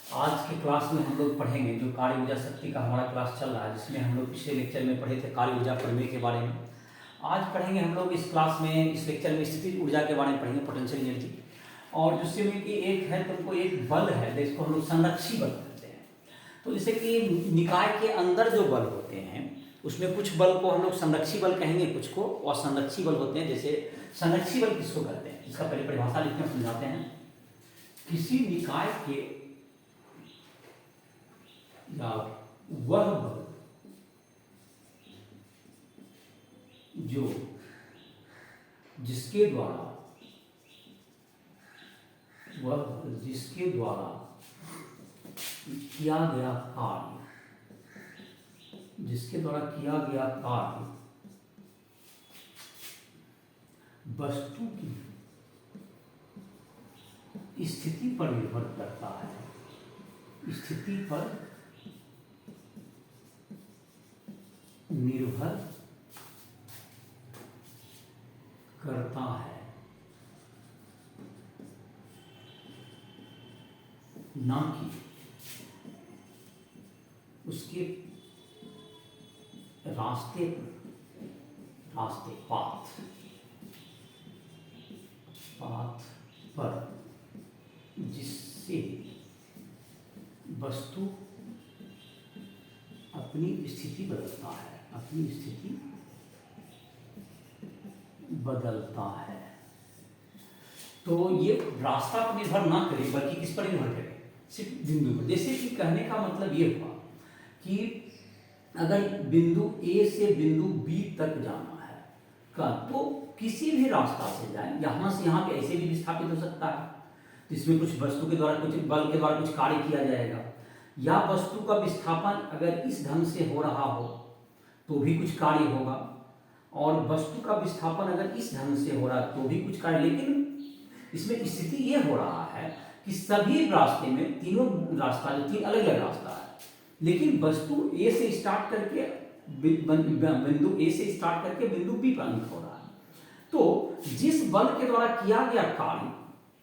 आज के क्लास में हम लोग पढ़ेंगे जो कार्य ऊर्जा शक्ति का हमारा क्लास चल रहा है, जिसमें हम लोग पिछले लेक्चर में पढ़े थे कार्य ऊर्जा प्रमेय के बारे में। आज पढ़ेंगे हम लोग इस क्लास में, इस लेक्चर में स्थितिज ऊर्जा के बारे में पढ़ेंगे, पोटेंशियल एनर्जी। और जिसमें कि एक है तुमको एक बल है, जिसको हम लोग संरक्षी बल कहते हैं। तो जैसे कि निकाय के अंदर जो बल होते हैं उसमें कुछ बल को हम लोग संरक्षी बल कहेंगे, कुछ को असंरक्षी बल होते हैं। जैसे संरक्षी बल किसको कहते हैं, इसका पहले परिभाषा लिखकर समझाते हैं। किसी निकाय के या वह बल जो जिसके द्वारा किया गया कार्य, वस्तु की स्थिति पर निर्भर करता है, स्थिति पर निर्भर करता है, ना कि उसके रास्ते पाथ पर जिससे वस्तु अपनी स्थिति बदलता है। तो ये रास्ता पर निर्भर ना करे बल्कि किस पर निर्भर करे, सिर्फ बिंदु पर। जैसे कि कहने का मतलब ये हुआ कि अगर बिंदु A से बिंदु B तक जाना है तो किसी भी रास्ता से जाए, यहाँ से यहाँ पे ऐसे भी विस्थापित हो सकता है, तो इसमें कुछ वस्तु के द्वारा, कुछ बल के द्वारा कुछ कार्य किया जाएगा, या वस्तु का विस्थापन अगर इस ढंग से हो रहा हो तो भी कुछ कार्य होगा, और वस्तु का विस्थापन अगर इस ढंग से हो रहा है तो भी कुछ कार्य। लेकिन इसमें स्थिति ये हो रहा है कि सभी रास्ते में, तीनों रास्ता जो तीन अलग अलग रास्ता है, लेकिन वस्तु A से स्टार्ट करके बिंदु A से स्टार्ट करके बिंदु B पर अंत हो रहा है। तो जिस बल के द्वारा किया गया कार्य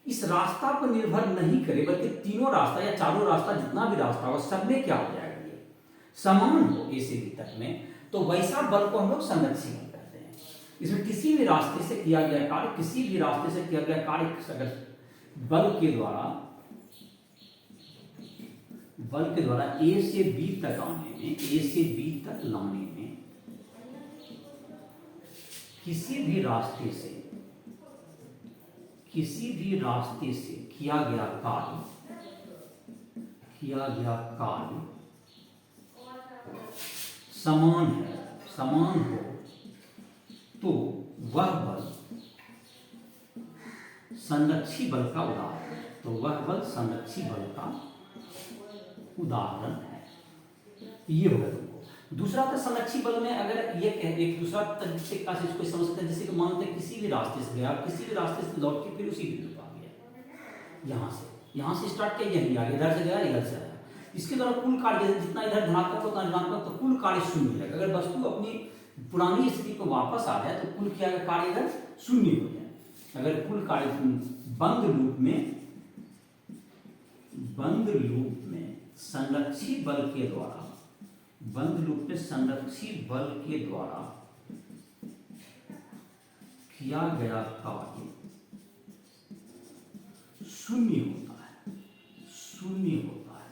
इस रास्ता पर निर्भर नहीं करे, बल्कि तीनों रास्ता या चारों रास्ता, जितना भी रास्ता हो, सब में क्या हो जाएगा, ये समान हो A से B तक में, तो वैसा बल को हम लोग संरक्षी बल कहते हैं। इसमें किसी भी रास्ते से किया गया कार्य, अगर बल के द्वारा A से B तक लाने में किसी भी रास्ते से किया गया कार्य समान हो तो वह बल संरक्षी बल का उदाहरण है। ये होगा तुमको। दूसरा तो संरक्षी बल में अगर ये एक दूसरा तरीका से इसको समझ सकते हैं। जैसे कि मानते हैं किसी भी रास्ते से गया, किसी भी रास्ते से लौट के फिर उसी बिंदु पर आ गया, यहाँ से स्टार्ट किया, यहीं आ गया, इधर से गया, इधर से आया, इसके द्वारा कुल कार्य जितना इधर धनात्मक होता है ऋणात्मक, तो कुल कार्य शून्य हो जाएगा। अगर वस्तु अपनी पुरानी स्थिति को वापस आ जाए तो कुल क्या कार्य इधर शून्य हो जाए। अगर कुल कार्य बंद लूप में संरक्षी बल के द्वारा किया गया कार्य शून्य होता है।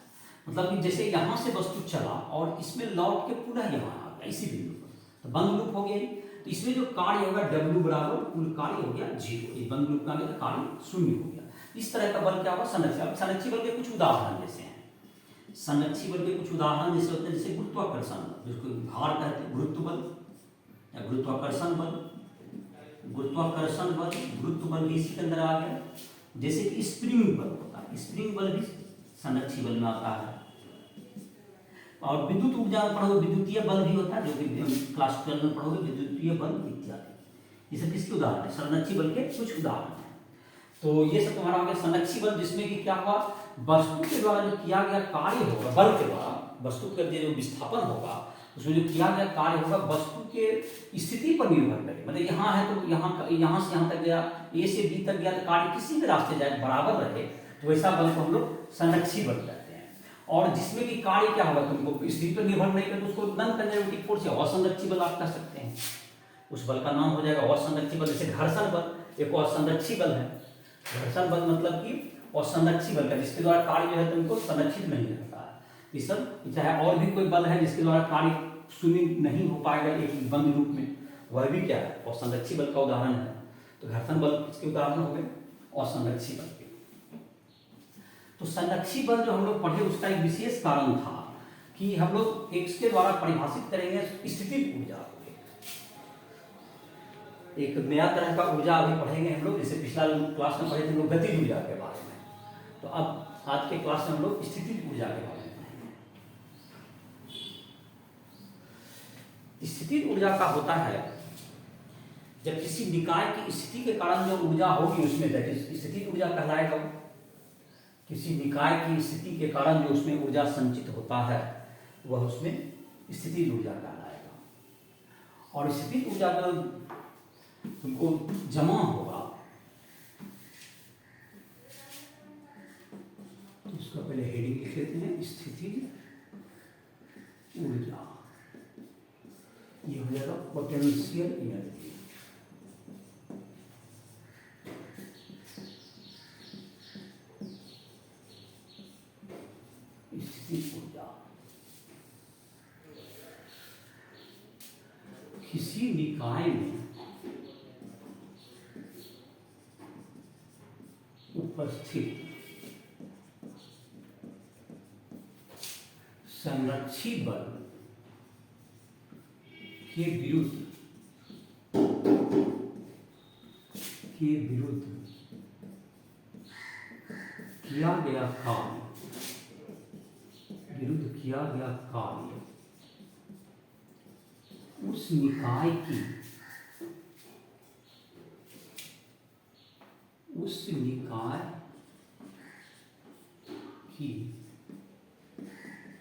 मतलब कि जैसे यहां से वस्तु चला और इसमें लौट के पुनः यहां आ गया इसी बिंदु पर, तो बंद लूप हो गया। तो इसमें जो कार्य होगा W बराबर कुल कार्य हो गया 0। ये बंद लूप का कार्य शून्य हो गया। इस तरह का बल क्या होगा, संरक्षी बल के कुछ उदाहरण जैसे हैं। संरक्षी बल के कुछ उदाहरण जैसे होते हैं, जैसे गुरुत्वाकर्षण बल, जिसको भार कहते हैं, गुरुत्व बल या गुरुत्व बल भी इसी के अंदर आ गया। जैसे कि स्प्रिंग बल होता है, स्प्रिंग बल भी संरक्षी बल में आता है। और विद्युत ऊर्जा पढ़ोगे, विद्युतीय बल भी होता है, जो कि क्लास 12 में पढ़ोगे, विद्युतीय बल इत्यादि। ये सब किसके उदाहरण है, संरक्षी बल के कुछ उदाहरण हैं। तो ये सब तुम्हारा हो गया संरक्षी बल, जिसमें कि क्या हुआ, वस्तु के द्वारा जो किया गया कार्य होगा, बल के द्वारा वस्तु के जो विस्थापन होगा उसमें जो किया गया कार्य होगा वस्तु के स्थिति पर निर्भर करे। मतलब यहाँ है तो यहाँ से यहाँ तक गया, A से B तक गया, तो कार्य किसी भी रास्ते जाए बराबर रहे, तो वैसा बल को हम लोग संरक्षी बल कहते हैं। और जिसमें कि कार्य क्या होगा, तुमको स्थिति पर निर्भर नहीं करते, उसको नॉन कंजर्वेटिव फोर्स या असंरक्षी बल आप कह सकते हैं। उस बल का नाम हो जाएगा असंरक्षी बल। जैसे घर्षण बल एक असंरक्षी बल है। घर्षण बल मतलब कि असंरक्षी बल का, जिसके द्वारा कार्य जो है तुमको संरक्षित नहीं रहता है। ये सब चाहे और भी कोई बल है जिसके द्वारा कार्य शून्य नहीं हो पाएगा एक बंद रूप में, वह भी क्या है, असंरक्षी बल का उदाहरण है। तो घर्षण बल इसके उदाहरण हो गए असंरक्षी बल के। तो संरक्षी बल जो हम लोग पढ़े उसका एक विशेष कारण था कि हम लोग इसके द्वारा परिभाषित करेंगे स्थितिज ऊर्जा को। एक नया तरह का ऊर्जा अभी पढ़ेंगे हम लोग, जैसे पिछला क्लास में पढ़े थे हम लोग गतिज ऊर्जा के बारे में, तो अब आज के क्लास में हम लोग स्थितिज ऊर्जा के बारे में पढ़ेंगे। स्थितिज ऊर्जा का होता है जब किसी निकाय की स्थिति के कारण जो ऊर्जा होगी उसमें स्थितिज ऊर्जा कहलाएगा। किसी निकाय की स्थिति के कारण जो उसमें ऊर्जा संचित होता है वह उसमें स्थितिज ऊर्जा कहलाएगा। और स्थितिज ऊर्जा जो तुमको जमा होगा तो उसका पहले हेडिंग लिख लेते हैं, स्थितिज ऊर्जा। ये हो जाएगा पोटेंशियल एनर्जी। स्थितिज ऊर्जा किसी निकाय में उपस्थित संरक्षी बल के विरुद्ध किया गया कार्य, उस निकाय की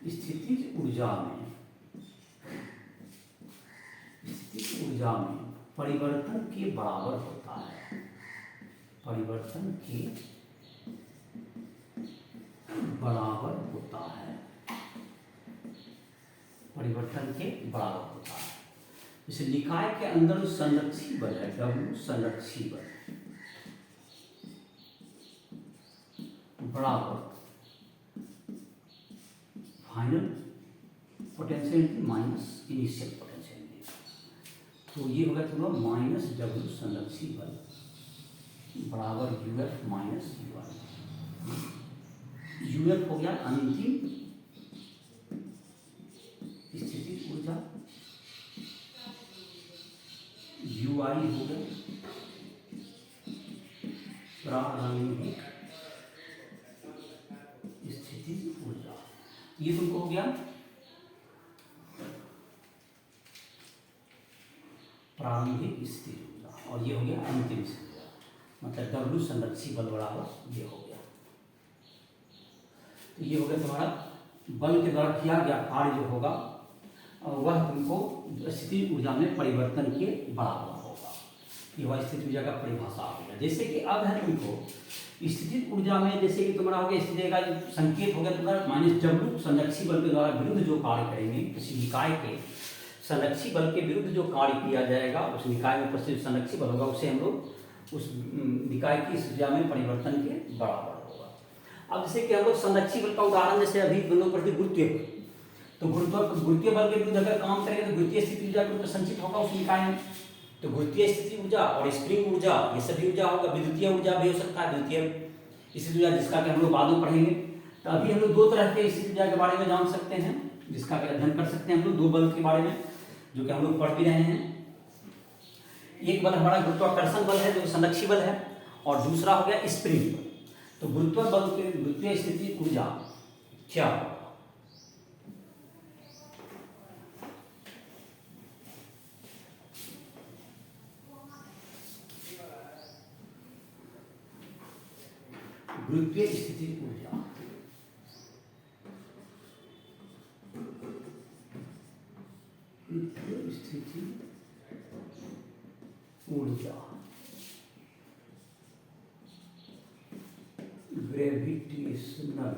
स्थितिज ऊर्जा में परिवर्तन के बराबर होता है। परिवर्तन के बराबर होता है। जैसे निकाय के अंदर संरक्षी बल है W संरक्षी बल बराबर final potential minus initial potential. तो ये होगा तुम्हारा माइनस W संरक्षी बल बराबर UF माइनस U1। UF हो गया अंतिम स्थितिज ऊर्जा, UI हो गया प्रारंभिक स्थितिज ऊर्जा। ये तुमको हो गया प्रारंभिक स्थितिज ऊर्जा और ये हो गया अंतिम स्थितिज ऊर्जा, मतलब W संरक्षी बल बराबर ये हो गया। तो ये हो गया तुम्हारा बल के द्वारा किया गया कार्य जो होगा वह तुमको स्थितिज ऊर्जा में परिवर्तन के बराबर होगा। ये वह स्थितिज ऊर्जा का परिभाषा होगा। जैसे कि अब है तुमको स्थितिज ऊर्जा में, जैसे कि तुम्हारा हो गया स्थिति का संकेत हो गया तुम्हारा माइनस W संरक्षी बल के द्वारा विरुद्ध जो कार्य करेंगे, किसी निकाय के संरक्षी बल के विरुद्ध जो कार्य किया जाएगा उस निकाय में उपस्थित संरक्षी बल होगा, उसे हम लोग उस निकाय की ऊर्जा में परिवर्तन के बराबर होगा। अब जैसे कि हम लोग संरक्षी बल का उदाहरण जैसे अभी दोनों प्रति गुरुत्वीय बल, तो गुरुत्वीय बल के विरुद्ध अगर काम करेंगे तो गुरुत्वीय स्थिति ऊर्जा के रूप में संचित होगा उस निकाय में। तो गुरुत्वीय स्थिति ऊर्जा और स्प्रिंग ऊर्जा ये सभी ऊर्जा होगा। विद्युतीय ऊर्जा भी हो सकता है, विद्युतीय स्थिति ऊर्जा जिसका कि हम लोग बाद में पढ़ेंगे। तो अभी हम लोग दो तरह के स्थिति ऊर्जा के बारे में जान सकते हैं, जिसका अध्ययन कर सकते हैं हम लोग दो बल के बारे में जो कि हम लोग पढ़ भी रहे हैं। एक बल हमारा गुरुत्वाकर्षण बल है जो संरक्षी बल है, और दूसरा हो गया स्प्रिंग बल। तो गुरुत्व बल के गुरुत्वीय स्थिति ऊर्जा क्या होगा? गुरुत्वीय स्थिति ऊर्जा ग्रेविटेशनल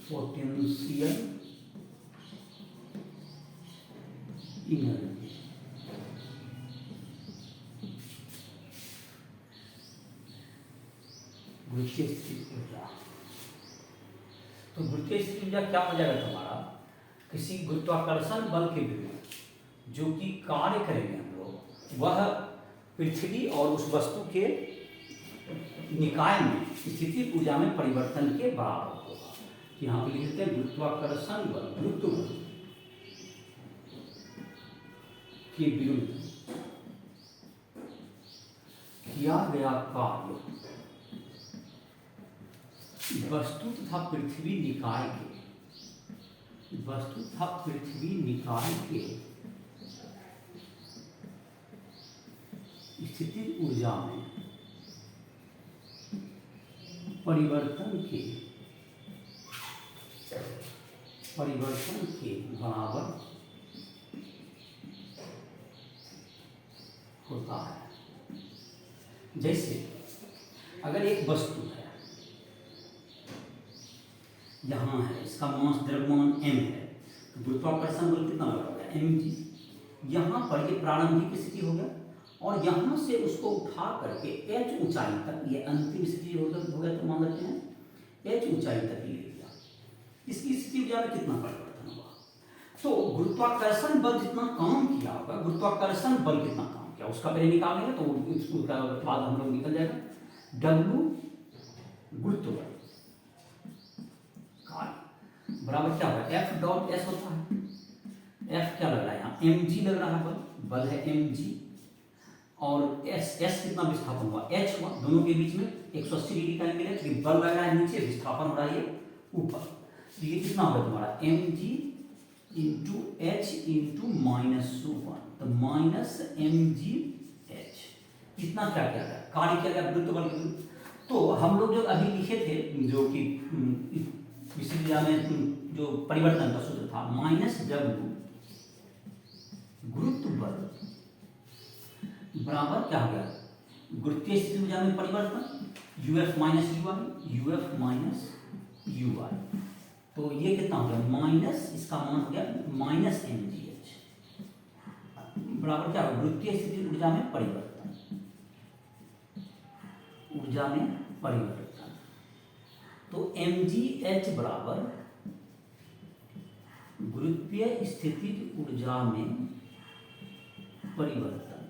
पोटेंशियल एनर्जी। गुरुत्वीय स्थितिज ऊर्जा। तो गुरुत्वीय स्थितिज ऊर्जा क्या हो जाएगा तुम्हारा, किसी गुरुत्वाकर्षण बल के विरुद्ध जो कि कार्य करेंगे हम लोग, वह पृथ्वी और उस वस्तु के निकाय में स्थितिज ऊर्जा में परिवर्तन के बराबर होगा। यहाँ पे लिखते हैं गुरुत्वाकर्षण बल, गुरुत्व बल के विरुद्ध किया गया कार्य वस्तु तथा पृथ्वी निकाय के, वस्तु तथा पृथ्वी निकाय के स्थितिज ऊर्जा में परिवर्तन के बराबर होता है। जैसे अगर एक वस्तु है, यहाँ है, इसका मास द्रव्यमान m है, तो गुरुत्वाकर्षण बल कितना लगा हुआ है, mg। यहाँ पर ये प्रारंभिक स्थिति हो गया और यहाँ से उसको उठा करके h ऊंचाई तक, ये अंतिम स्थिति हो गया तो मान लेते हैं h ऊंचाई तक ले लिया। इसकी स्थिति ऊर्जा में कितना परिवर्तन हुआ, तो गुरुत्वाकर्षण बल जितना काम किया होगा, गुरुत्वाकर्षण बल कितना काम किया उसका पहले निकालेंगे तो उसका बाद हम लोग निकल जाएगा। W गुरुत्व बल बराबर क्या होगा, F डॉट S होता है। F क्या लग रहा है यहाँ, mg लग रहा है, बल है mg, और S कितना विस्थापन हुआ, h हुआ, दोनों के बीच में 180 डिग्री का एंगल है, क्योंकि बल लग रहा है नीचे, विस्थापन हो रहा है ऊपर। तो ये कितना होगा तुम्हारा mg इंटू h इंटू -1, तो -mgh। कितना क्या किया गया, कार्य किया गया गुरुत्व बल के विरुद्ध। तो हम लोग जो अभी लिखे थे, जो कि विश्लेषण में जो परिवर्तन का सूत्र था, -w गुरुत्व बल बराबर क्या हो गया, गुरुत्वीय स्थितिज ऊर्जा में परिवर्तन uf माइनस ui। तो ये कितना हो गया, माइनस, इसका मान हो गया -mgh बराबर क्या होगा, गुरुत्वीय स्थितिज ऊर्जा में परिवर्तन, ऊर्जा में परिवर्तन। तो mgh बराबर गुरुत्वीय स्थितिज ऊर्जा में परिवर्तन,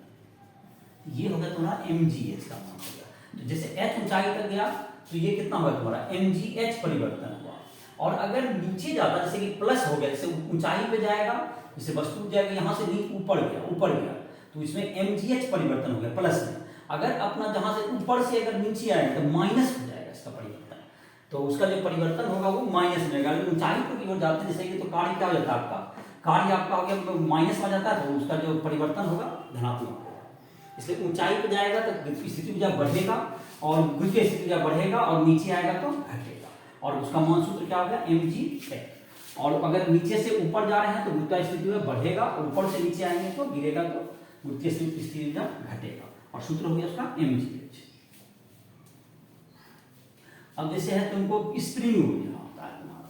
ये हो गया तुम्हारा mgh का मान हो गया। तो जैसे h ऊंचाई तक गया तो ये कितना होगा तुम्हारा mgh परिवर्तन हुआ, और अगर नीचे जाता, जैसे कि प्लस हो गया, जैसे ऊंचाई पे जाएगा, जैसे वस्तु जाएगी यहाँ से नीचे ऊपर गया तो इसमें mgh परिवर्तन हो गया प्लस में। अगर अपना जहाँ से ऊपर से अगर नीचे आएगा तो माइनस हो जाएगा इसका परिवर्तन, तो उसका जो परिवर्तन होगा वो माइनस में जाएगा। अगर ऊंचाई पर की ओर जाते जैसे कि, तो कार्य क्या हो जाता है आपका, कार्य आपका हो गया माइनस में जाता है, तो उसका जो परिवर्तन होगा धनात्मक होगा। इसलिए ऊंचाई पर जाएगा तो स्थिति ऊर्जा बढ़ेगा और गुरुत्वीय स्थिति ऊर्जा बढ़ेगा, और नीचे आएगा तो घटेगा, और उसका मान सूत्र क्या हो गया, mgh। और अगर नीचे से ऊपर जा रहे हैं तो गुरुत्वीय स्थिति ऊर्जा बढ़ेगा, ऊपर से नीचे आएंगे तो गिरेगा तो गुरुत्वीय स्थिति ऊर्जा घटेगा, और सूत्र हो गया उसका mgh। अब जैसे है तुमको स्प्रिंग ऊर्जा होता है तुम्हारा,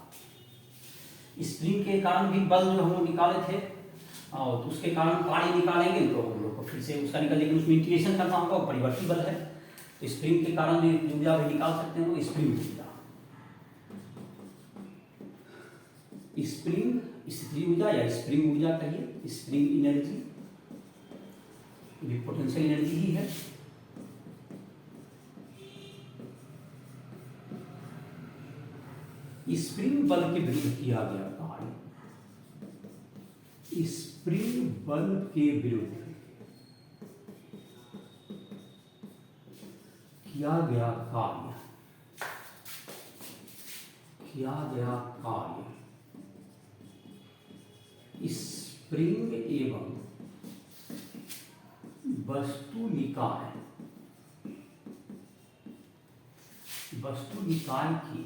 स्प्रिंग के कारण भी बल जो हम लोग निकाले थे, और तो उसके कारण कार्य निकालेंगे तो हम लोग को फिर से उसका निकल, लेकिन उसमें इंटीग्रेशन करना होगा, परिवर्ती बल है। तो स्प्रिंग के कारण भी ऊर्जा भी निकाल सकते हैं, वो स्प्रिंग ऊर्जा। स्प्रिंग स्थितिज ऊर्जा या स्प्रिंग ऊर्जा कहिए, स्प्रिंग एनर्जी भी पोटेंशियल एनर्जी ही है। स्प्रिंग बल के विरुद्ध किया गया कार्य, स्प्रिंग बल के विरुद्ध किया गया कार्य, स्प्रिंग एवं वस्तु निकाय की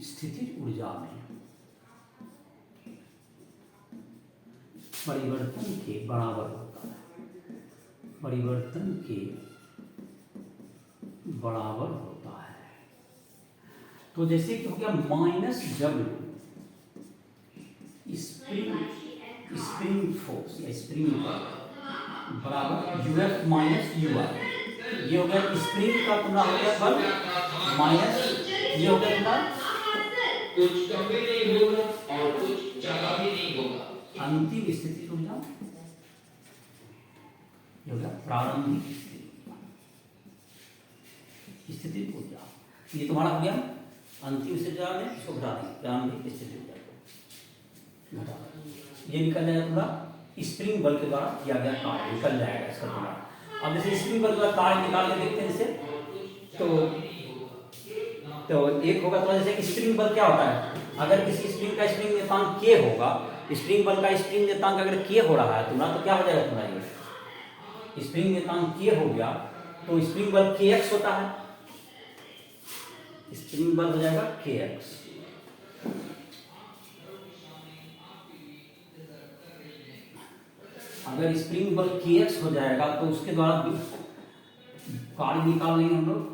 स्थितिज ऊर्जा में परिवर्तन के बराबर होता है, परिवर्तन के बराबर होता है। तो जैसे कि हो गया माइनस डब्ल्यू स्प्रिंग फोर्स या स्प्रिंग बराबर यूएफ माइनस यूआर। ये हो गया स्प्रिंग का तुम्हारा हो गया बल माइनस ये हो गया तुम्हारा कुछ कम भी नहीं होगा और कुछ ज्यादा भी नहीं होगा। अंतिम स्थिति रुक जाओ, ये हो गया प्रारंभिक स्थिति रुक जाओ। ये तुम्हारा हो गया अंतिम स्थिति में, इसको घटा देंगे प्रारंभिक स्थिति हो जाएगा, घटा ये निकल जाएगा तुम्हारा स्प्रिंग बल के द्वारा किया गया कार्य निकल जाएगा इसका तुम्हारा। अब जैसे स्प्रिंग बल का कार्य निकाल के देखते हैं जैसे तो एक होगा तो जैसे स्प्रिंग बल क्या होता है, अगर किसी स्प्रिंग का स्प्रिंग नियतांक के होगा, स्प्रिंग बल का स्प्रिंग नियतांक अगर के हो रहा है तुम्हारा तो क्या हो जाएगा तुम्हारा, ये स्प्रिंग नियतांक के हो गया तो स्प्रिंग बल के एक्स होता है, स्प्रिंग बल हो जाएगा के एक्स। अगर स्प्रिंग बल के एक्स हो जाएगा तो उसके द्वारा कार्य निकाल लेंगे हम लोग।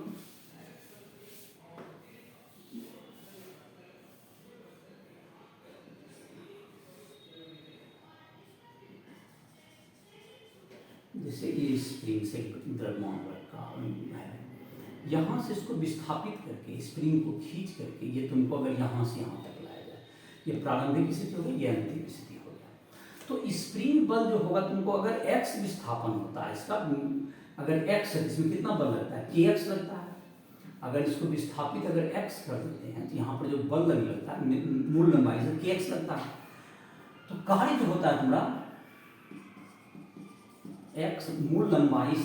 जैसे ये स्प्रिंग से द्रव्यमान का है, यहाँ से इसको विस्थापित करके स्प्रिंग को खींच करके ये तुमको अगर यहाँ से यहाँ तक लाया जाए, ये प्रारंभिक स्थिति हो गई, ये अंतिम स्थिति हो गया। तो स्प्रिंग बल जो होगा तुमको अगर x विस्थापन होता है इसका, अगर x है इसमें कितना बल लगता है, kx लगता है। अगर इसको विस्थापित अगर x कर देते हैं तो यहाँ पर जो बल लगने लगता है मूल लंबाई से kx लगता है। तो कार्य जो होता है तुम्हारा x मूल लंबाई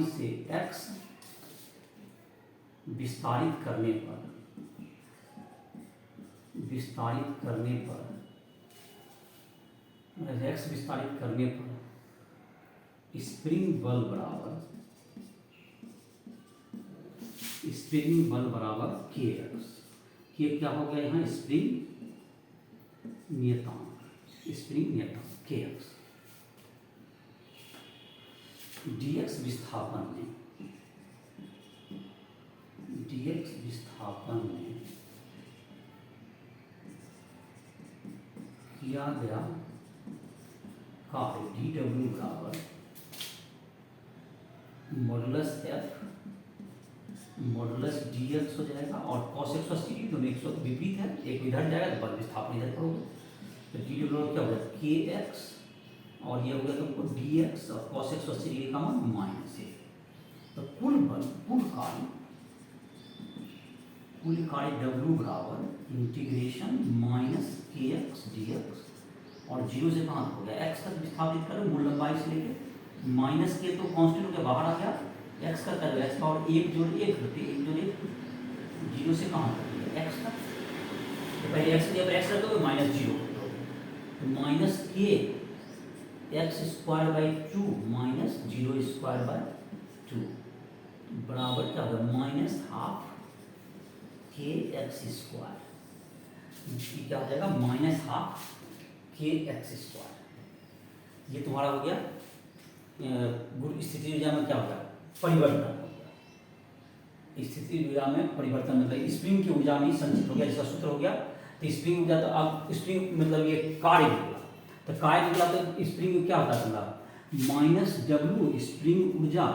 से x विस्तारित करने पर x विस्तारित करने पर स्प्रिंग बल बराबर kx। के क्या हो गया यहाँ स्प्रिंग नियतांक kx। dx विस्थापन में किया गया कार्य dw बराबर मॉडुलस dx हो जाएगा और cos 180 दोनों 100 विपरीत है, एक इधर जाएगा तो बल विस्थापन इधर पर होगा, तो dw बराबर क्या होगा kx और ये हो गया तुमको dx और cos 180 का मान माइनस 1। तो कुल कार्य w बराबर इंटीग्रेशन माइनस kx dx और 0 से कहाँ हो गया x तक विस्थापित करो मूल लंबाई से लेकर माइनस के तो कांस्टेंट होकर बाहर आ गया, x का कर x और 1 जोड़ 1 होती है, 1 जोड़ 1 0 से कहाँ कर दिया x तक। तो पहले x के ऊपर x रखो तो माइनस 0 तो माइनस के x square by 2 minus 0 square by 2 बराबर क्या होगा माइनस हाफ के एक्स स्क्वायर। क्या हो जाएगा माइनस हाफ के एक्स स्क्वायर। ये तुम्हारा हो गया गुण स्थिति ऊर्जा में क्या हो गया परिवर्तन हो गया। स्थिति ऊर्जा में परिवर्तन मतलब स्प्रिंग की ऊर्जा में संचित हो गया, जिसका सूत्र हो गया। तो स्प्रिंग ऊर्जा तो अब स्प्रिंग मतलब ये कार्य निकला, तो कार्य निकला तो स्प्रिंग क्या होता है तुम्हारा माइनस डब्ल्यू स्प्रिंग ऊर्जा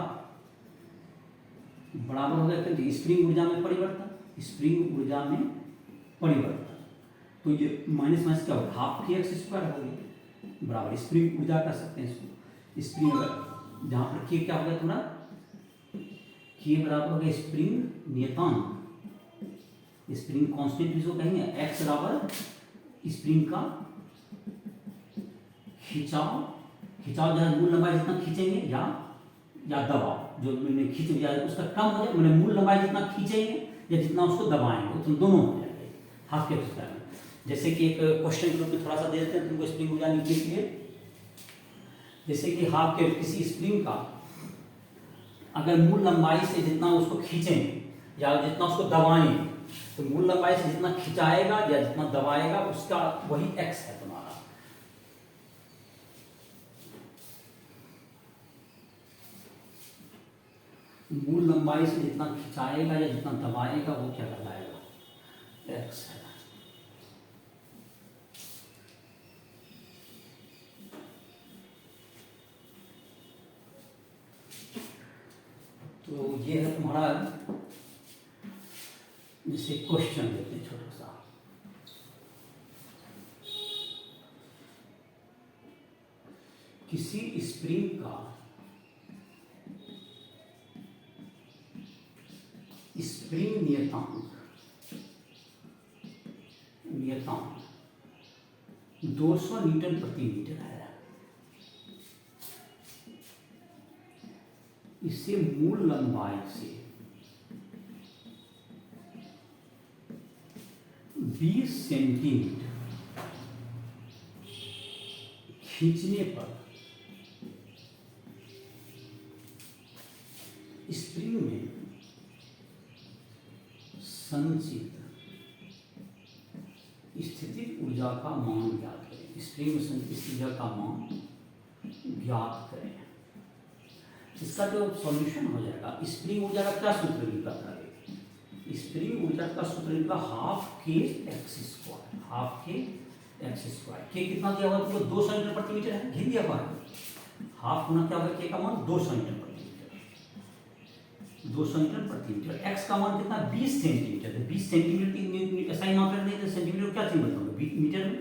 बराबर हो गया स्प्रिंग ऊर्जा में परिवर्तन। तो ये माइनस माइनस क्या होगा हाफ के एक्स स्क्वायर हो गया बराबर स्प्रिंग ऊर्जा कर सकते हैं इसको। स्प्रिंग जहाँ पर के क्या हो गया तुम्हारा के बराबर हो गया स्प्रिंग नियतांक, स्प्रिंग कांस्टेंट जिसको कहेंगे एक्स बराबर स्प्रिंग का खिंचाव जहाँ मूल लंबाई जितना खींचेंगे या दबाव जो खींच जाए उसका कम हो जाए, मैंने मूल लंबाई जितना खींचेंगे या जितना उसको दबाएंगे तो दोनों हो जाएंगे हाफ के एक्स में। जैसे कि एक क्वेश्चन के रूप में थोड़ा सा दे देते हैं तुमको स्प्रिंग ऊर्जा निकालने के लिए। जैसे कि हाफ के किसी स्प्रिंग का अगर मूल लंबाई से जितना उसको खींचेंगे या जितना उसको दबाएंगे तो मूल लंबाई से जितना खिंचाएगा या जितना दबाएगा उसका वही एक्स है तुम्हारा। मूल लंबाई से जितना खिंचाएगा या जितना दबाएगा वो क्या कहलाएगा, एक्स है। तो ये है तुम्हारा, जैसे क्वेश्चन देते हैं छोटा सा, किसी स्प्रिंग का स्प्रिंग नियतांक 200 न्यूटन प्रति मीटर है। इसे मूल लंबाई से 20 सेंटीमीटर खींचने पर स्प्रिंग में संचित स्थितिज ऊर्जा का मान ज्ञात करें। स्प्रिंग में संचित ऊर्जा का मान ज्ञात करें। इसका जो सॉल्यूशन हो जाएगा, स्प्रिंग ऊर्जा का क्या सूत्र निकला था? स्प्रिंग ऊर्जा का सूत्र निकला हाफ के एक्स स्क्वायर, हाफ के एक्स स्क्वायर। के कितना दिया हुआ है? 200 न्यूटन प्रति मीटर है, घिर दिया हुआ है। हाफ गुना क्या होगा? के का मान 200 न्यूटन प्रति मीटर, 200 न्यूटन प्रति मीटर। एक्स का मान कितना? 20 सेंटीमीटर है। 20 सेंटीमीटर ऐसा ही माप नहीं, सेंटीमीटर क्या चीज बताऊंगा मीटर में।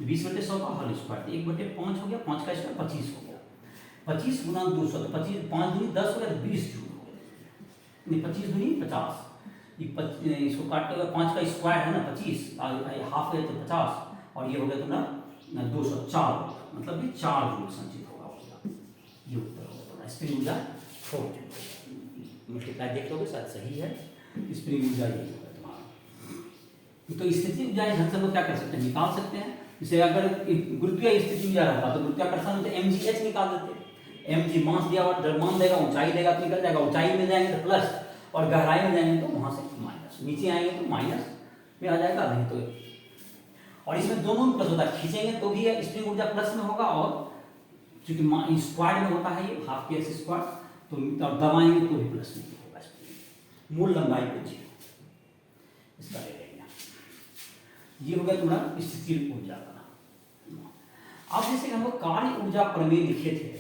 20/100 का होल स्क्वायर, 1/5 हो गया, 5 का स्क्वायर 25 हो गया। 25 गुना 200 तो 25, 5 दूनी 10 हो गया, 20 जूल हो गया। 25 दूनी 50, इसको काटते हुए 5 का स्क्वायर है ना 25, हाफ है तो 50, और ये हो गया तुम्हारा 204, मतलब ये 4 जूल संचित होगा ऊर्जा। ये उत्तर होगा तुम्हारा। स्प्रिंग ऊर्जा 4 जूल, मल्टीप्लाई देख लोगे शायद सही है। स्प्रिंग ऊर्जा यही होगा तुम्हारा। तो स्थिति ऊर्जा ढंग से हम क्या कर सकते हैं, निकाल सकते हैं। जैसे अगर गुरुत्वीय स्थिति ऊर्जा रहता तो गुरुत्वाकर्षण तो mgh निकाल देते। mg मास दिया हुआ, द्रव्यमान देगा, ऊंचाई देगा तो निकल जाएगा। ऊंचाई में जाएंगे तो प्लस, और गहराई में जाएंगे तो वहां से माइनस। नीचे आएंगे तो माइनस में आ जाएगा, नहीं तो। और इसमें दोनों में प्लस होता है, खींचेंगे तो भी स्प्रिंग ऊर्जा प्लस में होगा, और चूंकि स्क्वायर में होता है ये हाफ के एक्स स्क्वायर, तो और दबाएंगे तो भी प्लस में होगा। मूल लंबाई को 0 इसका ले लेंगे। ये हो गया तुम्हारा स्थितिज ऊर्जा का। अब जैसे हम लोग कार्य ऊर्जा प्रमेय लिखे थे,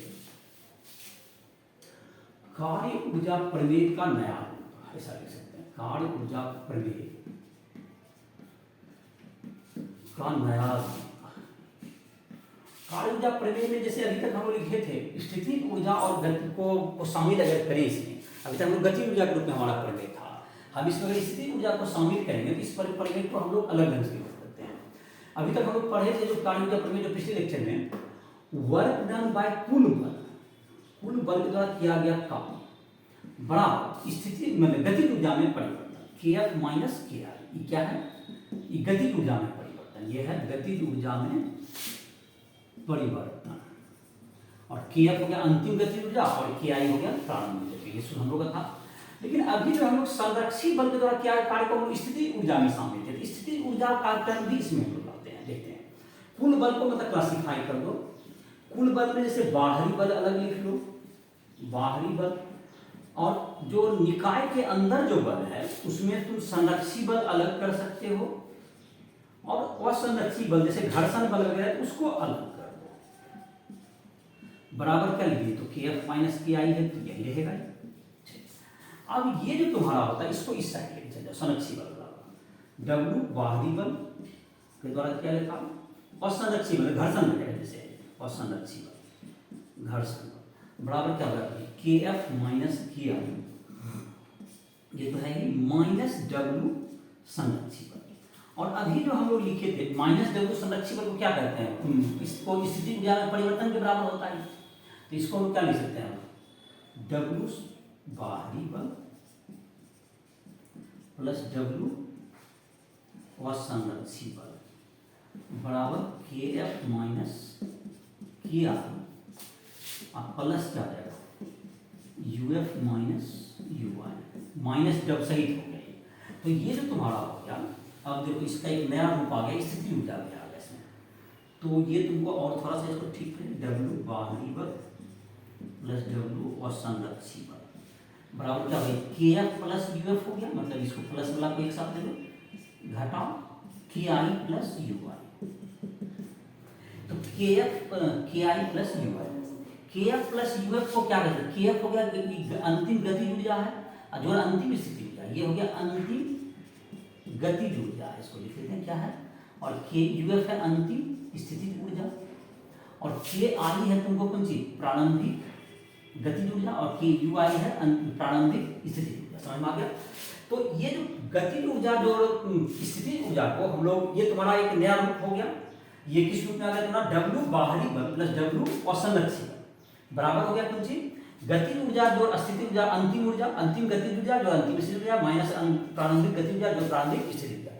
कार्य ऊर्जा प्रमेय का नया रूप ऐसा लिख सकते हैं, कार्य ऊर्जा प्रमेय का नया रूप। कार्य ऊर्जा प्रमेय में जैसे अभी तक हम लोग लिखे थे स्थितिज ऊर्जा और गति को शामिल अगर करें इसमें, अभी तक हम लोग गति ऊर्जा के रूप में हमारा प्रमेय था। हम इसमें अगर स्थितिज ऊर्जा को शामिल करेंगे तो इस प्रमेय को हम लोग अलग ढंग से करते हैं। अभी तक हम लोग पढ़े थे जो कार्य ऊर्जा प्रमेय, जो पिछले लेक्चर में वर्क डन बाय कुल बल के द्वारा किया गया काम बराबर स्थिति मतलब गतिज ऊर्जा में परिवर्तन, kF माइनस KI। ये क्या है? ये गतिज ऊर्जा में परिवर्तन, ये है गतिज ऊर्जा में परिवर्तन। और kF हो गया अंतिम गतिज ऊर्जा और KI हो गया प्रारंभिक गति। ये सूत्र हम लोग का था। लेकिन अभी जो हम लोग संरक्षित बल के द्वारा क्या कार्य को हम लोग स्थिति ऊर्जा में शामिल थे, स्थिति ऊर्जा का टर्म भी इसमें हम लोग लाते हैं। देखते हैं कुल बल को मतलब क्लासिफाई कर दो। कुल बल में जैसे बाहरी बल अलग लिख लो, बाहरी बल, और जो निकाय के अंदर जो बल है उसमें तुम संरक्षी बल अलग कर सकते हो, और असंरक्षी बल जैसे घर्षण बल वगैरह उसको अलग कर दो। बराबर क्या लिखिए तो kF माइनस KI है, तो यही रहेगा। अब ये जो तुम्हारा होता है इसको इस साइड लेके चल जाओ, संरक्षी बल बराबर W बाहरी बल के द्वारा क्या लिखा, असंरक्षी बल घर्षण वगैरह जैसे असंरक्षी बल घर्षण बल बराबर क्या होगा kF माइनस KI, ये तो है माइनस W संरक्षी बल। और अभी जो हम लोग लिखे थे माइनस W संरक्षी बल को क्या कहते हैं, इसको स्थिति ऊर्जा में परिवर्तन के बराबर होता है। तो इसको हम क्या लिख सकते हैं, W बाहरी बल प्लस W असंरक्षी बल बराबर kF माइनस KI और प्लस क्या जाएगा UF माइनस UI, माइनस जब सहित हो गई। तो ये जो तुम्हारा हो गया, अब देखो इसका एक नया रूप आ गया, स्थिति ऊर्जा में आ गया इसमें। तो ये तुमको और थोड़ा सा इसको ठीक करें, W बाहरी बल प्लस W असंरक्षी बल। बराबर क्या होगा, के एफ प्लस यू एफ हो गया, मतलब इसको प्लस वाला को एक साथ ले लो, घटाओ के आई प्लस यू आई। तो के आई प्लस यू आई, के एफ प्लस यू एफ को क्या कहते हैं, के एफ हो गया अंतिम गतिज ऊर्जा है, और जो अंतिम स्थिति ऊर्जा ये हो गया अंतिम गतिज ऊर्जा, इसको लिख लेते हैं क्या है, और के यू एफ है अंतिम स्थिति ऊर्जा, और के आई है तुमको कौन सी, प्रारंभिक गतिज ऊर्जा, और के यू आई है प्रारंभिक स्थिति ऊर्जा। समझ में आ गया। तो ये जो गतिज ऊर्जा जो स्थिति ऊर्जा को हम लोग, ये तुम्हारा एक नया रूप हो गया, ये किस रूप में आ गया तुम्हारा, W बाहरी बल प्लस W असंरक्षित बल बराबर हो गया कौन सी, गतिज ऊर्जा जो स्थिति ऊर्जा, अंतिम गतिज ऊर्जा जो अंतिम स्थिति ऊर्जा माइनस प्रारंभिक गतिज ऊर्जा जो प्रारंभिक स्थिति ऊर्जा,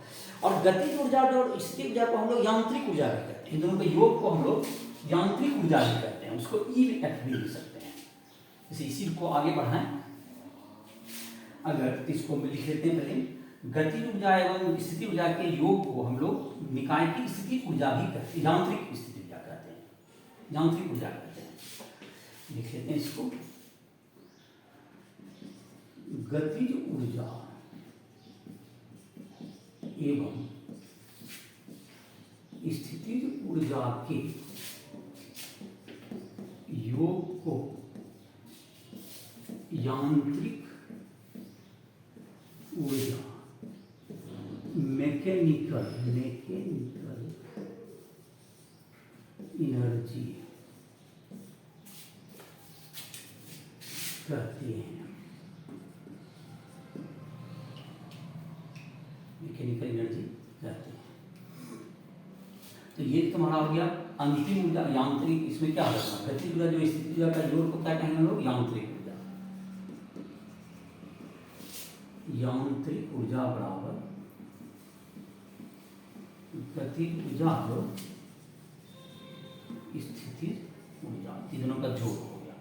और गतिज ऊर्जा जो स्थिति ऊर्जा को हम लोग यांत्रिक ऊर्जा भी कहते हैं, इन दोनों के योग को हम लोग यांत्रिक ऊर्जा भी कहते हैं, उसको EF भी लिख सकते हैं। इसी को आगे बढ़ाएं, अगर इसको लिख लेते हैं पहले, गतिज ऊर्जा एवं स्थिति ऊर्जा के योग को हम लोग निकाय की स्थिति ऊर्जा भी कहते हैं, यांत्रिक स्थिति ऊर्जा कहते हैं, यांत्रिक ऊर्जा कहते हैं। लिख लेते हैं इसको, गतिज ऊर्जा एवं स्थितिज ऊर्जा के योग को यांत्रिक ऊर्जा, मैकेनिकल एनर्जी कहते हैं, मैकेनिकल एनर्जी कहते हैं। तो ये तुम्हारा हो गया अंतिम ऊर्जा यांत्रिक, इसमें क्या होगा, गतिज ऊर्जा जो स्थिति ऊर्जा का जोड़ को क्या कहेंगे हम लोग, यांत्रिक ऊर्जा, यांत्रिक ऊर्जा बराबर गतिज ऊर्जा जो स्थिति ऊर्जा, इन दोनों का जोड़ हो गया।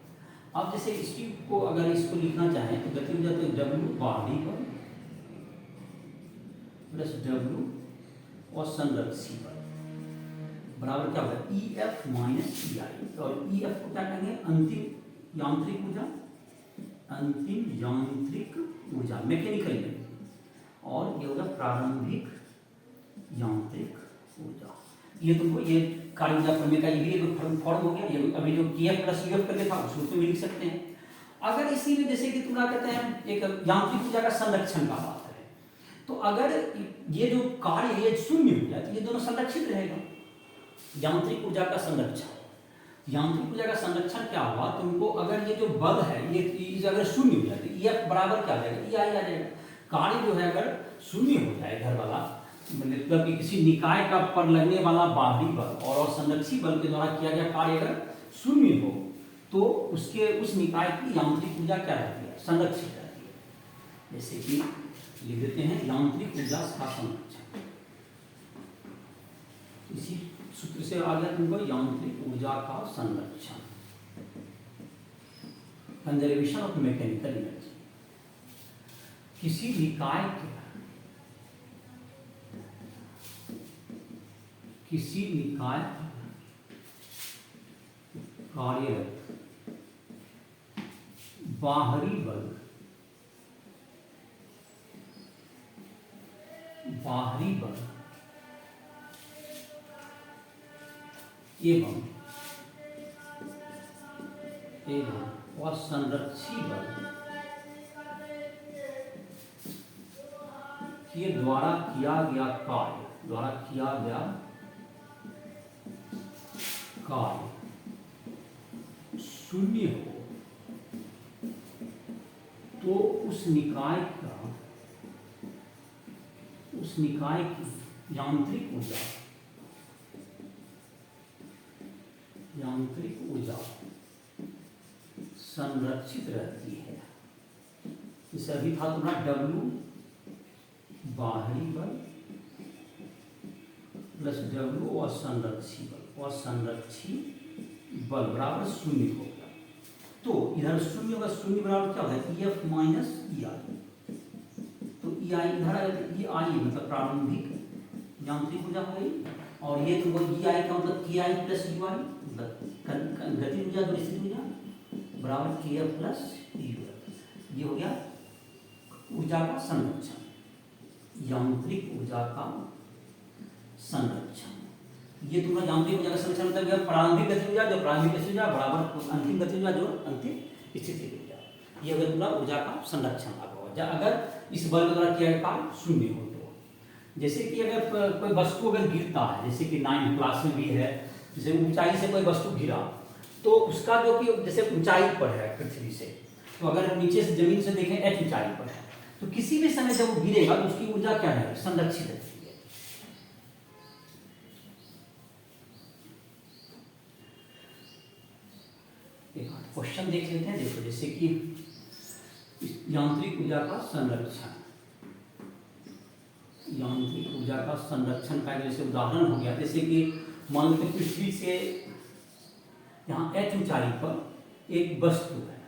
अब जैसे इसकी को अगर इसको लिखना चाहें तो गतिज ऊर्जा तो W बाहरी बल प्लस W और संरक्षी बल बराबर क्या होगा, EF माइनस EI, और EF को क्या कहेंगे, अंतिम यांत्रिक ऊर्जा, अंतिम यांत्रिक ऊर्जा मैकेनिकल एनर्जी, और ये होगा प्रारंभिक यांत्रिक ऊर्जा। ये तुमको ये कार्य ऊर्जा प्रमेय का ये भी एक फॉर्म हो गया, ये अभी जो KF प्लस UF करके था उस रूप में भी लिख सकते हैं। अगर इसी में जैसे कि तुम्हारा कहते हैं एक यांत्रिक ऊर्जा का संरक्षण का बात है, तो अगर ये जो कार्य ये शून्य हो जाए तो ये दोनों संरक्षित रहेगा, यांत्रिक ऊर्जा का संरक्षण। यांत्रिक ऊर्जा का संरक्षण क्या हुआ, तुमको अगर ये जो बल है ये अगर शून्य हो जाए तो EF बराबर क्या आ जाएगा, EI आ जाएगा। कार्य जो है अगर शून्य हो जाए घर वाला, मतलब कि किसी निकाय का पर लगने वाला बाहरी बल और संरक्षी बल के द्वारा किया गया कार्य अगर शून्य हो तो उसके उस निकाय की यांत्रिक ऊर्जा क्या रहती है, संरक्षित रहती है। जैसे कि लिख देते हैं यांत्रिक ऊर्जा का संरक्षण, इसी सूत्र से आ गया तुमको यांत्रिक ऊर्जा का संरक्षण, कंजर्वेशन ऑफ मैकेनिकल एनर्जी। किसी निकाय के कार्यरत बाहरी बल एवं संरक्षी बल के द्वारा किया गया कार्य शून्य हो तो उस निकाय की यांत्रिक ऊर्जा संरक्षित रहती है। इसे अभी था तुम्हारा W बाहरी बल प्लस W और संरक्षी बल बराबर शून्य हो गया। तो इधर शून्य होगा, शून्य बराबर क्या होगा, EF माइनस EI। तो EI इधर आएगा तो EI मतलब प्रारंभिक यांत्रिक ऊर्जा हो गई, और ये तुमको EI का मतलब KI प्लस UI मतलब गतिज ऊर्जा जो स्थिति ऊर्जा बराबर KF प्लस UF। ये हो गया ऊर्जा का संरक्षण, यांत्रिक ऊर्जा का संरक्षण। ये तुम्हारा यांत्रिक ऊर्जा का संरक्षण मतलब प्रारंभिक गतिज ऊर्जा जो प्रारंभिक गतिज ऊर्जा बराबर अंतिम गतिज ऊर्जा जो अंतिम स्थिति ऊर्जा। ये अगर पूरा ऊर्जा का संरक्षण होगा अगर इस बल के द्वारा किया गया कार्य शून्य हो तो। जैसे कि अगर कोई वस्तु अगर गिरता है, जैसे कि 9th क्लास में भी है, जैसे ऊंचाई से कोई वस्तु गिरा तो उसका जो कि जैसे ऊंचाई पर है पृथ्वी से, तो अगर नीचे से जमीन से देखें h ऊंचाई पर है, तो किसी भी समय जब वो गिरेगा तो उसकी ऊर्जा क्या है, संरक्षित रहती है। एक क्वेश्चन देख लेते हैं। देखो जैसे कि यांत्रिक ऊर्जा का संरक्षण, यांत्रिक ऊर्जा का संरक्षण का जैसे उदाहरण हो गया, जैसे कि मान लो पृथ्वी से यहाँ h ऊंचाई पर एक वस्तु है,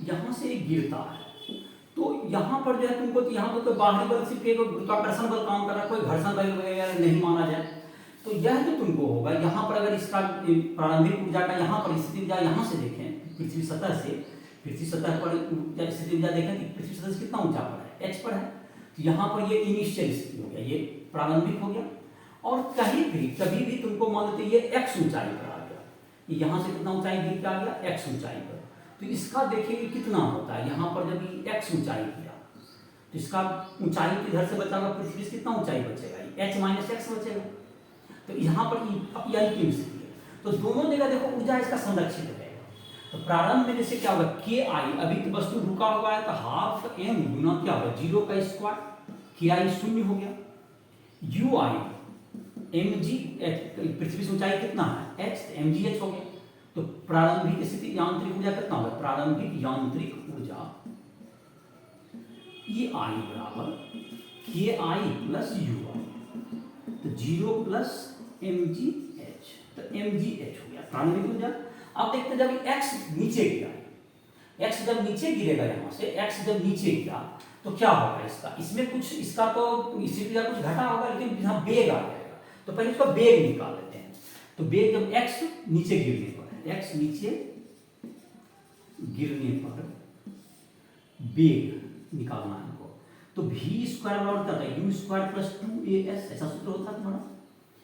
यहाँ से एक गिरता है, तो यहाँ पर जो है तुमको तो यहाँ पर कोई बाहरी बल सिर्फ एक गुरुत्वाकर्षण बल काम कर रहा है, कोई घर्षण बल वगैरह नहीं माना जाए, तो यह जो तुमको होगा यहाँ पर अगर इसका प्रारंभिक ऊर्जा का यहाँ पर स्थिति ऊर्जा यहाँ से देखें पृथ्वी सतह से, पृथ्वी सतह पर स्थिति ऊर्जा देखें तो पृथ्वी सतह से कितना ऊंचा पर है, h पर है, तो यहाँ पर ये इनिशियल स्थिति हो गया, ये प्रारंभिक हो गया। और कहीं भी कभी भी तुमको मान लेते ये x ऊंचाई पर आ गया, ये यहाँ से कितना ऊंचाई गिर के आ गया, x ऊंचाई पर, तो इसका देखिए कितना होता है, यहाँ पर जब ये x ऊंचाई किया तो इसका ऊंचाई किधर से बचाएगा, पृथ्वी से कितना ऊंचाई बचेगा, h माइनस एक्स बचेगा, तो यहाँ पर अंतिम स्थिति है, तो दोनों जगह देखो ऊर्जा इसका संरक्षित रहेगा। तो प्रारंभ में जैसे क्या होगा, के आई अभी तो वस्तु रुका हुआ है तो हाफ एम गुना क्या होगा, 0 का स्क्वायर, के आई शून्य हो गया, यू आई एम जी पृथ्वी से ऊंचाई कितना है h, एम जी एच हो गया। तो प्रारंभिक स्थिति यांत्रिक ऊर्जा कितना होगा, प्रारंभिक यांत्रिक ऊर्जा ई आई बराबर के आई प्लस यू आई, तो 0 प्लस एम जी एच, तो एम जी एच हो गया प्रारंभिक ऊर्जा। अब देखते हैं जब x नीचे गिरा, x जब नीचे गिरेगा, यहाँ से x जब नीचे गिरा तो क्या होगा इसका, इसमें कुछ इसका तो स्थिति का कुछ घटा होगा, लेकिन यहाँ बेग आ जाएगा, तो पहले इसका बेग निकाल लेते हैं। तो बेग जब x नीचे गिरने पर, x नीचे गिरने पर बेग निकालना है हमको, तो v स्क्वायर बराबर क्या होता है, u स्क्वायर प्लस 2as, ऐसा सूत्र होता है तुम्हारा।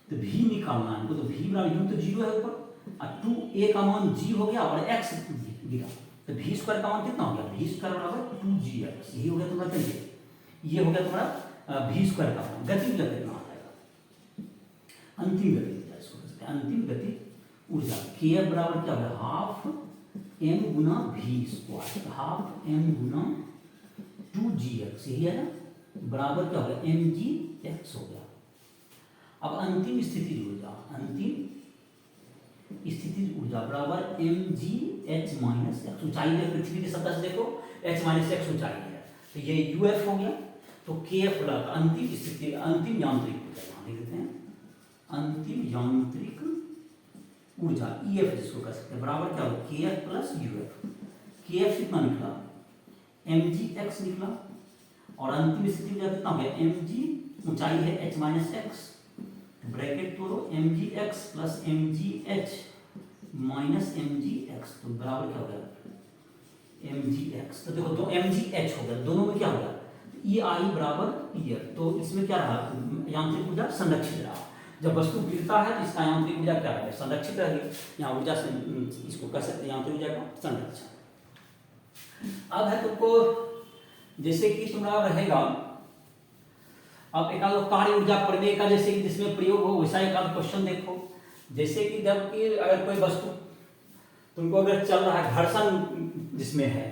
तो v निकालना है हमको, तो v बराबर u तो 0 है ऊपर, और 2a का मान g हो गया और x गिरा, तो v स्क्वायर का मान कितना हो गया, v स्क्वायर बराबर 2gx, यही हो गया तुम्हारा, चलिए ये हो गया तुम्हारा v स्क्वायर का मान। गति ऊर्जा कितना आ जाएगा, अंतिम गति ऊर्जा इसको कहते हैं, अंतिम गति ऊर्जा k बराबर क्या होगा, हाफ m गुना v स्क्वायर, हाफ m गुना 2gx, यही है ना, बराबर क्या हो गया, mgx हो गया। अब अंतिम स्थिति ऊर्जा, अंतिम स्थिति ऊर्जा बराबर mgh माइनस एक्स, ऊंचाई में पृथ्वी की सतह से देखो h माइनस एक्स ऊंचाई है, तो ये uf हो गया, तो kf बराबर अंतिम स्थिति, अंतिम यांत्रिक ऊर्जा, यहाँ लिख देते हैं अंतिम यांत्रिक ऊर्जा ef जिसको कह सकते हैं, बराबर क्या होगा, kf प्लस uf, kf कितना निकला, mgx निकला, और अंतिम स्थिति ऊर्जा कितना हो गया, mg ऊंचाई है h माइनस एक्स, ब्रैकेट तोड़ो mgx plus mgh minus mgx, तो बराबर क्या हो गया, mgx, तो देखो दो mgh हो गया, दोनों में क्या हो गया, ई आई बराबर ई एफ, तो इसमें क्या रहा, यांत्रिक ऊर्जा संरक्षित रहा। जब वस्तु गिरता है तो इसका यांत्रिक ऊर्जा क्या रहेगा, संरक्षित रहेगी, यहाँ ऊर्जा से इसको कह सकते हैं यांत्रिक ऊर्जा का संरक्षण। अब है तुमको जैसे कि तुम्हारा रहेगा, अब एक आध कार्य ऊर्जा प्रमेय का जैसे कि जिसमें प्रयोग हो वैसा एक आध क्वेश्चन देखो। जैसे कि जब कि अगर कोई वस्तु तुमको अगर चल रहा है, घर्षण जिसमें है,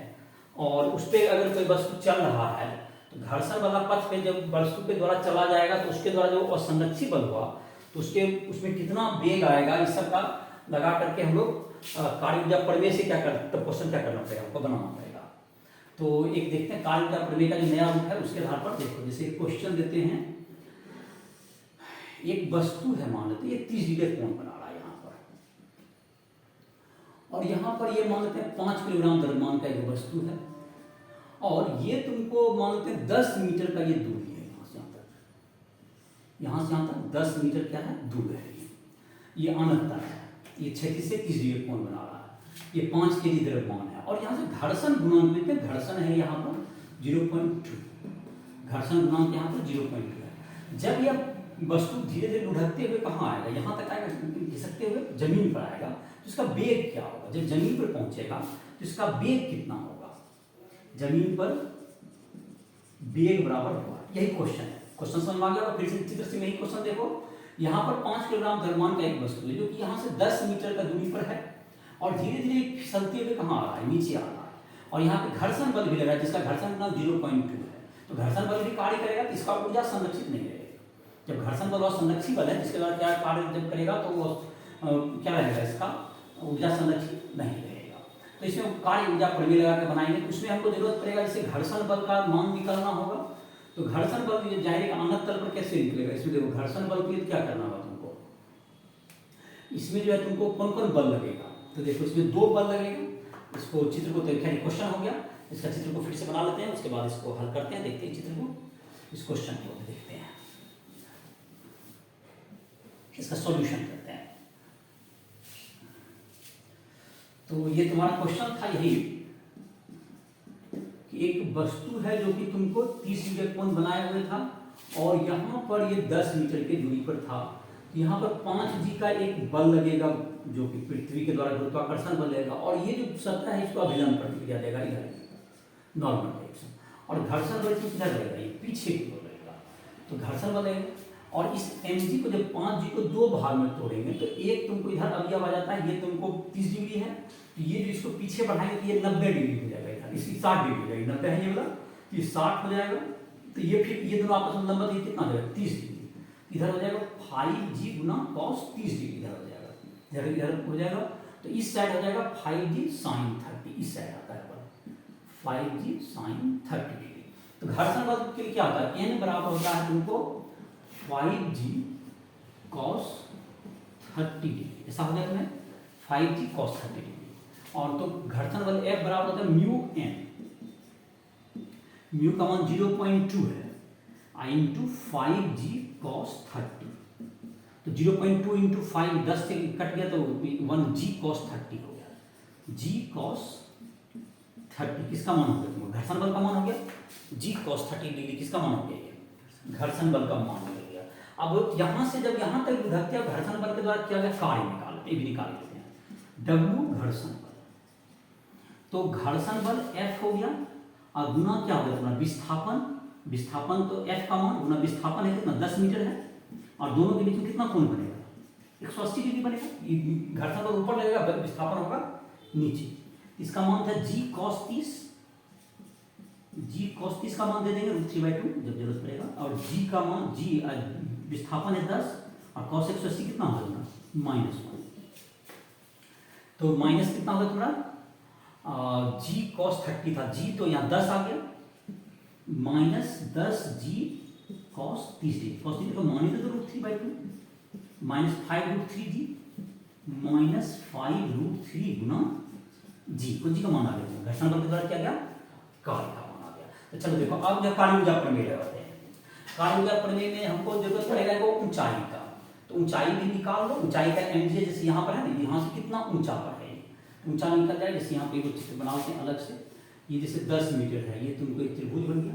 और उस पर अगर कोई वस्तु चल रहा है, तो घर्षण वाला पथ पे जब वस्तु के द्वारा चला जाएगा तो उसके द्वारा जो असंरक्षित बल हुआ तो उसमें कितना वेग आएगा, इस सब का लगा करके हम लोग कार्य ऊर्जा प्रमेय से क्या क्वेश्चन क्या करना पड़ेगा, हमको बनाना पड़ेगा। तो एक देखते हैं कार्य ऊर्जा प्रमेय का जो नया रूप है उसके आधार पर देखो। जैसे क्वेश्चन देते हैं, एक वस्तु है, मान लेते हैं ये 30 डिग्री कोण बना रहा है यहाँ पर, और यहाँ पर ये मान लेते हैं 5 किलोग्राम द्रव्यमान का एक वस्तु है, और ये तुमको मान लेते हैं 10 मीटर का ये दूरी है, यहाँ से यहाँ तक, यहाँ से यहाँ तक 10 मीटर क्या है दूर है, ये अनंतर है, ये 36 से 30 डिग्री कोण बना रहा है। ये 5 kg द्रव्यमान है। और यहाँ से घर्षण गुणांक लेते हैं, घर्षण है यहाँ पर 0.2, घर्षण गुणांक यहाँ पर 0.2 है। जब यह वस्तु धीरे धीरे लुढ़कते हुए कहाँ आएगा, यहाँ तक आएगा, खिसकते हुए जमीन पर आएगा, तो इसका वेग क्या होगा, जब जमीन पर पहुंचेगा तो इसका वेग कितना होगा, जमीन पर वेग बराबर होगा। यही क्वेश्चन है, क्वेश्चन समझ में आ गया। फिर से चित्र से यही क्वेश्चन देखो, यहाँ पर 5 किलोग्राम द्रव्यमान का एक वस्तु है जो कि यहाँ से 10 मीटर का दूरी पर है और धीरे धीरे फिसलते हुए कहाँ आ रहा है, नीचे आ रहा है। और यहाँ पे घर्षण बल भी लगा जिसका घर्षण गुणांक 0.2 है, तो घर्षण बल भी कार्य करेगा तो इसका ऊर्जा संरक्षित नहीं रहेगा। जब घर्षण बल और संरक्षित बल है जिसके द्वारा क्या कार्य जब करेगा तो वो क्या रहेगा, इसका ऊर्जा संरक्षित नहीं रहेगा। तो इसमें कार्य ऊर्जा प्रमेय लगा के बनाएंगे, तो उसमें हमको जरूरत पड़ेगा जैसे घर्षण बल का मान निकालना होगा। तो घर्षण बल जाहिर है अनंत तल पर कैसे निकलेगा, इसमें देखो घर्षण बल के लिए क्या करना होगा तुमको, इसमें जो है तुमको कौन कौन बल लगेगा, तो देखो इसमें 2 बल लगेगा। इसको चित्र को खैर क्वेश्चन हो गया, इसका चित्र को फिर से बना लेते हैं, उसके बाद इसको हल करते हैं, देखते हैं चित्र को, इस क्वेश्चन को देखते हैं, इसका सॉल्यूशन करते हैं। तो ये तुम्हारा क्वेश्चन था यही कि एक वस्तु है जो कि तुमको 30 मीटर कोण बनाए हुए था और यहाँ पर ये 10 मीटर की दूरी पर था। यहाँ पर 5G का एक बल लगेगा जो कि पृथ्वी के द्वारा गुरुत्वाकर्षण बल लगेगा और ये जो सतह है इसको अभिलंब प्रतिक्रिया देगा इधर नॉर्मल डायरेक्शन, और घर्षण बल किधर रहेगा, ये पीछे की ओर रहेगा, तो घर्षण बल लगेगा। और इस mg को जब 5G को 2 भाग में तोड़ेंगे तो एक तुमको इधर अवयव आ जाता है, ये तुमको 30 डिग्री है, तो ये जो इसको पीछे बढ़ाएंगे तो ये 90 डिग्री हो जाएगा, इधर इसकी 60 डिग्री हो जाएगी, 90 है ये वाला, ये 60 हो जाएगा। तो ये फिर ये दोनों आपस में लंबा ये कितना हो जाएगा, 30 डिग्री, इधर हो जाएगा 5G गुना cos 30 डिग्री, इधर हो जाएगा, इधर इधर हो जाएगा। तो इस साइड हो जाएगा 5G sin 30, इस साइड आता है 5G sin 30 डिग्री। तो घर्षण बल के लिए क्या होता है, n बराबर होता है तुमको 5G cos 30 डिग्री, ऐसा हो जाएगा 5G cos 30 डिग्री। और तो घर्षण बल F बराबर होता है म्यू n, म्यू का मान 0.2 है, I इंटू 5G cos 30, तो 0.2 इंटू 5 10 से कट गया तो 1G cos 30 हो गया, G cos 30 किसका मान हो गया, घर्षण बल का मान हो गया, G cos 30 डिग्री किसका मान हो गया, घर्षण बल का मान हो गया। अब यहाँ से जब यहाँ तक लुढ़कते हैं घर्षण बल के द्वारा किया गया कार्य निकालते हैं, भी निकाल लेते हैं, W घर्षण बल, तो घर्षण बल F हो गया और गुना क्या हो गया तुम्हारा विस्थापन, विस्थापन तो F का मान गुना विस्थापन है कितना 10 मीटर है और दोनों के बीच में कितना कोण बनेगा 180 डिग्री बनेगा, घर्षण बल ऊपर लगेगा विस्थापन होगा नीचे, इसका मान था G cos 30, G cos 30 का मान दे देंगे √3/2 जब जरूरत पड़ेगा, और G का मान G विस्थापन है 10 और cos 180 कितना होगा -1, तो माइनस कितना होगा तुम्हारा G cos 30 था, G तो यहाँ 10 आ गया, -10G cos 30 डिग्री, cos 30 को मान ही तो √3/2 -5√3G -5√3 गुना G को G का मान आ गया, घर्षण बल के द्वारा क्या गया कार्य का मान आ गया। तो चलो देखो अब जब कार्य ऊर्जा प्रमेय लगाते हैं, कार्य ऊर्जा प्रमेय में हमको जरूरत पड़ेगा वो ऊंचाई का, तो ऊंचाई भी निकाल लो, ऊंचाई का mg जैसे यहाँ पर है ना, यहाँ से कितना ऊंचा पर है, ऊंचा निकल जाए, जैसे यहाँ पे एक चित्र बनाते हैं अलग से, ये जैसे 10 मीटर है, ये तुमको एक त्रिभुज बन गया,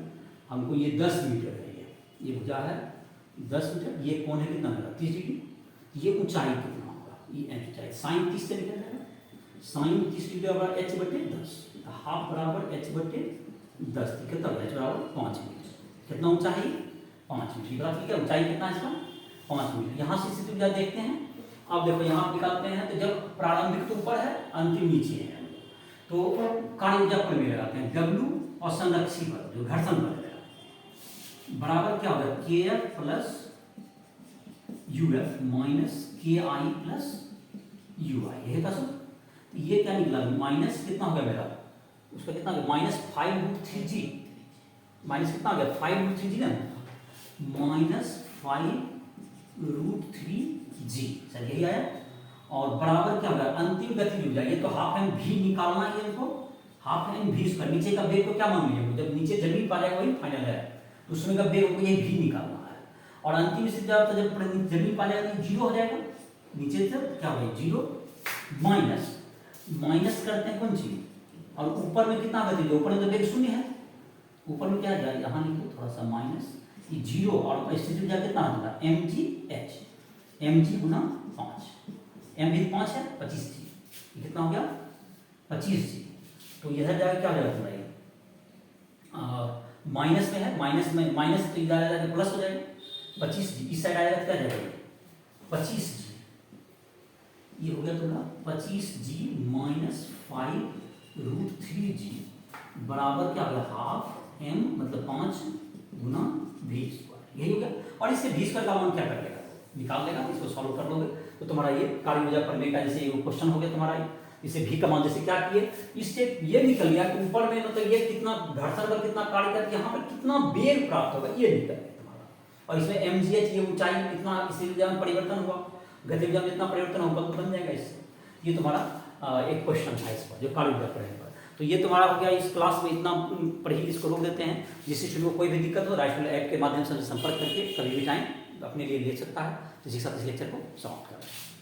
हमको ये 10 मीटर है, ये भुजा है 10 मीटर, ये कोण है कितना मेरा 30 डिग्री, ये ऊंचाई कितना होगा, ये ऊंचाई साइन 30 से निकल जाएगा, साइन 30 डिग्री बराबर h/10, हाफ बराबर h/10, कितना होगा h बराबर 5 मीटर, कितना ऊंचा है 5 मीटर, बता ठीक है ऊंचाई कितना है इसका 5 मीटर। यहाँ से स्थिति ऊर्जा देखते हैं, अब देखो यहाँ निकालते हैं, तो जब प्रारंभिक तो ऊपर है अंतिम नीचे है, तो कार्य ऊर्जा प्रमेय लगाते हैं, W और संरक्षी बल जो घर्षण बल है बराबर क्या होगा kF plus UF minus KI plus UI, यही था सब। तो ये क्या निकला माइनस कितना हो गया मेरा, उसका कितना हो गया -5√3G, माइनस कितना हो गया 5√3G ना, -5√3G, सर यही आया, और बराबर क्या होगा अंतिम गति ऊर्जा, ये तो हाफ एम भी निकालना है इनको, हाफ एम भी उसका नीचे का वेग को क्या मान लीजिए, जब नीचे जमीन पा जाएगा वही फाइनल है, तो उसमें का वेग को ये भी निकालना है, और अंतिम स्थिति जब जमीन पा जाएगा तो 0 हो जाएगा, नीचे से क्या होगा 0 माइनस माइनस करते हैं कौन चीज, और ऊपर में कितना गति, ऊपर में तो वेग शून्य है, ऊपर में क्या है यहाँ लिखो थोड़ा सा माइनस, ये जीरो और स्थिति में कितना होगा M G H, M G गुना 5, एम भी 5 है 25 जी, कितना हो गया 25 जी। तो इधर जाकर क्या हो जाएगा तुम्हारा ये माइनस में है, माइनस तो इधर आएगा प्लस हो जाएगा 25 जी, इस साइड आएगा तो क्या जाएगा 25 जी, ये हो गया तुम्हारा 25 जी माइनस 5√3 जी बराबर क्या हो गया हाफ एम मतलब 5 गुना v स्क्वायर, यही हो गया। और इससे v स्क्वायर का मान क्या कर लेगा, निकाल लेगा, इसको सॉल्व कर लोगे तो तुम्हारा ये कार्य ऊर्जा प्रमेय का जैसे एक क्वेश्चन हो गया तुम्हारा, इसे v का मान जैसे क्या किए, इससे ये निकल गया कि ऊपर में मतलब ये कितना घर्षण बल कितना कार्य करती है, यहाँ पर कितना वेग प्राप्त होगा ये निकल गया तुम्हारा। और इसमें mgh ये ऊंचाई कितना इसी ऊर्जा में परिवर्तन हुआ, गति ऊर्जा में इतना परिवर्तन होगा तो बन जाएगा इससे। ये तुम्हारा एक क्वेश्चन था इस पर जो कार्य ऊर्जा प्रमेय पर। तो ये तुम्हारा हो गया, इस क्लास में इतना पढ़ ही इसको रोक देते हैं। जिस स्टूडेंट को कोई भी दिक्कत हो राइट ऐप के माध्यम से संपर्क करके कभी भी टाइम अपने लिए ले सकता है। इसी के साथ इस लेक्चर को समाप्त करें।